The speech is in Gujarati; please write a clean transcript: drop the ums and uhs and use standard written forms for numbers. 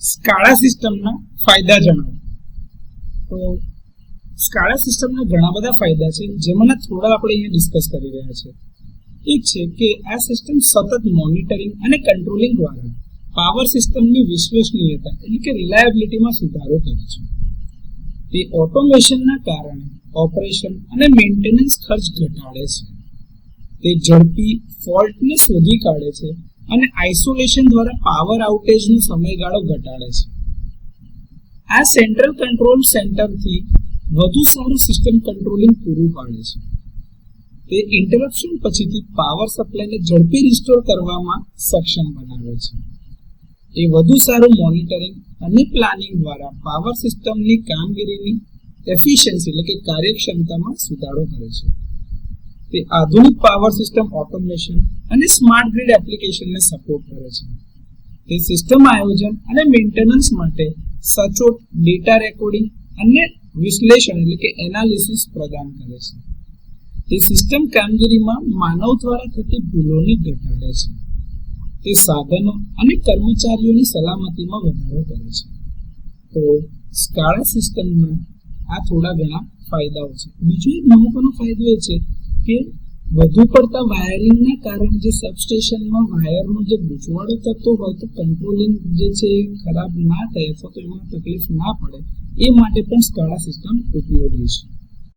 સ્કાડા સિસ્ટમના ફાયદા જણાવો. તો સ્કાડા સિસ્ટમના ઘણા બધા ફાયદા છે, જેમાંના થોડા આપણે અહીંયા ડિસ્કસ કરી રહ્યા છે. એક છે કે આ સિસ્ટમ સતત મોનિટરિંગ અને કંટ્રોલિંગ દ્વારા પાવર સિસ્ટમની વિશ્વસનીયતા એટલે કે રિલાયબિલિટીમાં સુધારો કરે છે. તે ઓટોમેશનના કારણે ઓપરેશન અને મેન્ટેનન્સ ખર્ચ ઘટાડે છે. તે ઝડપી ફોલ્ટને શોધી કાઢે છે અને આઇસોલેશન દ્વારા પાવર આઉટેજનો સમયગાળો ઘટાડે છે. આ સેન્ટ્રલ કંટ્રોલ સેન્ટરથી વધુ સારું સિસ્ટમ કંટ્રોલિંગ પૂરું પાડે છે. તે ઇન્ટરપ્શન પછીથી પાવર સપ્લાયને ઝડપી રિસ્ટોર કરવામાં સક્ષમ બનાવે છે. એ વધુ સારું મોનિટરિંગ અને પ્લાનિંગ દ્વારા પાવર સિસ્ટમની કામગીરીની એફિશિયન્સી એટલે કે કાર્યક્ષમતામાં સુધારો કરે છે. તે આધુનિક પાવર સિસ્ટમ ઓટોમેશન અને સ્માર્ટ ગ્રીડ એપ્લિકેશનને સપોર્ટ કરે છે. તે સિસ્ટમ આયોજન અને મેન્ટેનન્સ માટે સચોટ ડેટા રેકોર્ડિંગ અને વિશ્લેષણ એટલે કે એનાલિસિસ પ્રદાન કરે છે. તે સિસ્ટમ કામગીરીમાં માનવ દ્વારા થતી ભૂલોને ઘટાડે છે. તે સાધનો અને કર્મચારીઓની સલામતીમાં વધારો કરે છે. તો સ્કાડા સિસ્ટમના આ થોડા ઘણા ફાયદાઓ છે. બીજો એક મહત્વનો ફાયદો એ છે કે વધુ પડતા વાયરિંગના કારણે જે સબસ્ટેશનમાં વાયરનો જે ગૂંચવાડો થતો હોય તો કંટ્રોલિંગ જે છે એ ખરાબ ના થાય અથવા તો એમાં તકલીફ ના પડે એ માટે પણ સ્કાડા સિસ્ટમ ઉપયોગી છે.